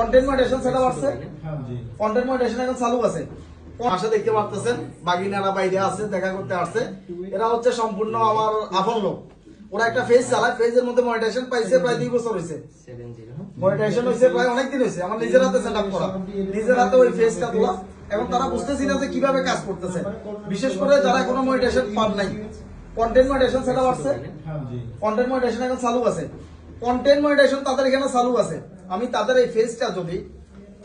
Content monetization setup আছে, content monetization এখন চালু আছে। পাশে দেখতে পাচ্ছেন বাগিনারা বাইরে আছে, দেখা করতে আসছে। এরা হচ্ছে সম্পূর্ণ আমার আপন লোক। ওরা একটা ফেজ চালায়, ফেজের মধ্যে মনিটাইজেশন পাইছে প্রায় 2 বছর হয়েছে। মনিটাইজেশন হয়েছে প্রায় অনেক দিন হয়েছে। আমার নিজের হাতে সেটআপ করা, নিজের হাতে ওই ফেজটা তোলা। এখন তারা বুঝতেছি না যে কিভাবে কাজ করতেছে, বিশেষ করে যারা এখনো মনিটাইজেশন পান নাই। কন্টেন্ট মনিটাইজেশন সেটআপ আছে, কন্টেন্ট মনিটাইজেশন এখন চালু আছে। কন্টেন্ট মনিটাইজেশন তাদের এখানে চালু আছে। আমি তাদের এই ফেজটা যদি,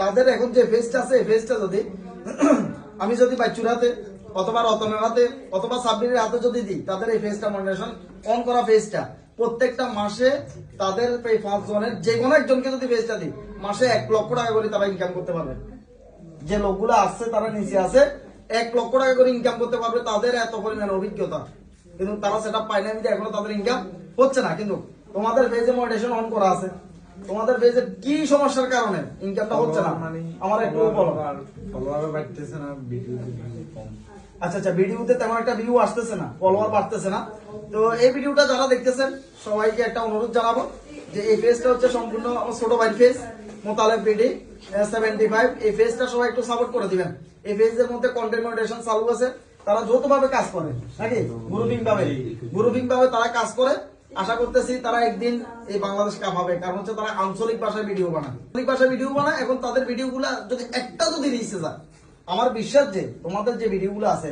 তাদের এখন যে ফেজটা আছে এই ফেজটা যদি আমি যদি বাচ্চুর হাতে অথবা রতনের হাতে অথবা সাব্বিরের হাতে যদি দিই, তাদের এই ফেজটা মনিটাইজেশন অন করা ফেজটা প্রত্যেকটা মাসে তাদের এই 5 জনের যে কোনো একজনকে যদি ফেজটা দিই, মাসে 1 লক্ষ টাকা করে তারা ইনকাম করতে পারবে। যে লোকগুলো আসছে তারা নিচে আছে, 1 লক্ষ টাকা করে ইনকাম করতে পারবে। তাদের এত পরিমাণ অভিজ্ঞতা, কিন্তু তারা সেটা পায় না, এখনো তাদের ইনকাম হচ্ছে না। কিন্তু তোমাদের পেজে মনিটাইজেশন অন করা আছে, তোমাদের পেজে কি সমস্যার কারণে ইনকামটা হচ্ছে না আমার একটু বলো। ফলোয়ার বাড়তেছে না, ভিডিও কম। আচ্ছা, ভিডিওতে তেমন একটা ভিউ আসতেছে না, ফলোয়ার বাড়তেছে না। তো এই ভিডিওটা যারা দেখতেছেন সবাইকে একটা অনুরোধ জানাবো যে এই পেজটা হচ্ছে সম্পূর্ণ আমার ছোট ভাইয়ের পেজ, মোতালেব বিডি 75। এই পেজটা সবাই একটু সাপোর্ট করে দিবেন। এই পেজের মধ্যে কন্টেন্ট মনিটাইজেশন চালু আছে। তারা যৌথভাবে কাজ করে নাকি গ্রুপিং ভাবে তারা কাজ করে। আশা করতেছি তারা একদিন এই বাংলাদেশ কাঁপাবে, কারণ হচ্ছে তারা আঞ্চলিক ভাষায় ভিডিও বানায়, আঞ্চলিক ভাষায় ভিডিও বানায়। এখন তাদের ভিডিওগুলা যদি একটা যদি রিচে যায়, আমার বিশ্বাস যে তোমাদের যে ভিডিওগুলো আছে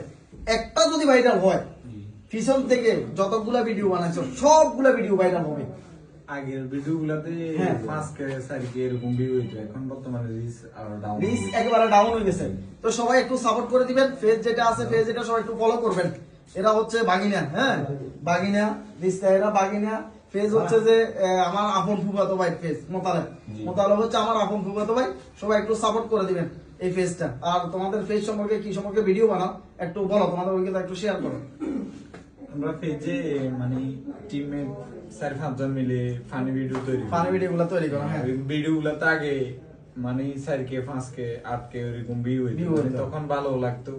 একটা যদি ভাইরাল হয়, পিছন থেকে যতগুলা ভিডিও বানাইছো সবগুলা ভিডিও ভাইরাল হবে। আগের ভিডিও গুলাতে 5K 4K এরকম ভিউ হইতো, এখন বর্তমানে রিচ একেবারে ডাউন হয়ে গেছে। তো সবাই একটু সাপোর্ট করে দিবেন। ফেজ যেটা আছে ফেজ এটা সবাই একটু ফলো করবেন। এরা হচ্ছে বাগিনা, বাগিনা এরা বাগিনা ফেজ হচ্ছে যে আমার আপন ফুফাতো ভাই ফেজ মোতালেব হচ্ছে আমার আপন ফুফাতো ভাই। সবাই একটু সাপোর্ট করে দিবেন এই ফেজটা। আর তোমাদের ফেজ সম্পর্কে কি সম্পর্কে ভিডিও বানাও একটু বলো, তোমাদের অভিজ্ঞতা একটু শেয়ার করো। আমরা পেজে মানে টিমে 4-5 জন মিলে ফানি ভিডিও গুলা তৈরি করো। ভিডিও গুলাতে আগে মানে 4K 5K 8K এরকম ভিউ হইতো, তখন ভালো লাগতো।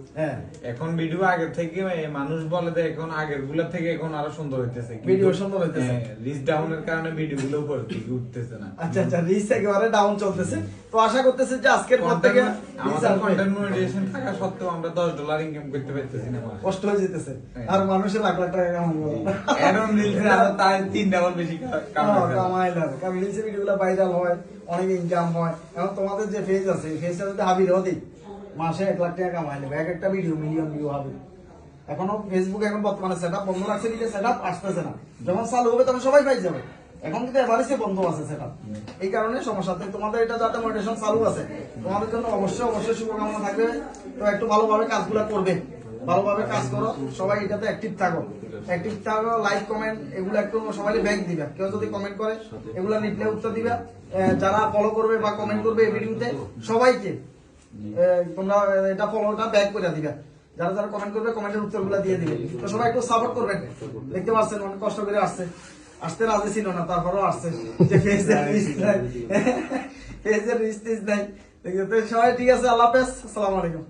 এখন ভিডিও আগের থেকে মানুষ বলে যে এখন আগের গুলা থেকে এখন আরো সুন্দর হইতেছে, ভিডিও সুন্দর হইতেছে। রিচ ডাউনের কারণে ভিডিও গুলো উপর থেকে উঠতেছে না। আচ্ছা, রিচ একেবারে ডাউন চলতেছে। তো আশা করতেছি যে আজকের পর থেকে আমাদের কন্টেন্ট মনিটাইজেশন থাকা সত্ত্বেও আমরা $10 ইনকাম করতে পারতেছি না, কষ্ট হয়ে যেতেছে। আর মানুষের লাখ লাখ টাকা কামাবো, এখন রিলসে আমরা তার 3 ডাবল বেশি কামাই না। কারণ রিলসে ভিডিওগুলো ভাইরাল হয়, অনেক ইনকাম হয়। এখন তোমাদের যে ফেজ আছে এই ফেজটা যদি হাবিরও দিই, মাসে 1 লাখ টাকা কামাই নেবে। একটা ভিডিও মিলিয়ন ভিউ হবে। এখনো ফেসবুক এখন বর্তমানে সেটআপ বন্ধ রাখছে, দিকে সেটআপ আসতেছে না। যখন চালু হবে তখন সবাই পাই যাবে। এখন কিন্তু এভারেজে বন্ধ আছে সেটআপ, এই কারণে সমস্যা। তোমাদের এটা যাতে মনিটাইজেশন চালু আছে, তোমাদের জন্য অবশ্যই শুভকামনা থাকবে। তো একটু ভালোভাবে কাজগুলো করবে, ভালোভাবে কাজ করো, সবাই এটাতে অ্যাক্টিভ থাকো, লাইক কমেন্ট এগুলো একটু সবাই ব্যাক দিবে। কেউ যদি কমেন্ট করে এগুলো রিপ্লাই উত্তর দিবে। যারা ফলো করবে বা কমেন্ট করবে এই ভিডিওতে সবাইকে তোমরা এটা ফলোটা ব্যাক করে দিবে। যারা কমেন্ট করবে কমেন্টের উত্তরগুলো দিয়ে দিবে। তো সবাই একটু সাপোর্ট করবেন। দেখতে পাচ্ছেন অনেক কষ্ট করে আসতে রাজি ছিল না, তারপরেও আসছে যে ফেসের রিচ নাই। সবাই ঠিক আছে, আল্লাহ হাফেজ, আসসালামু আলাইকুম।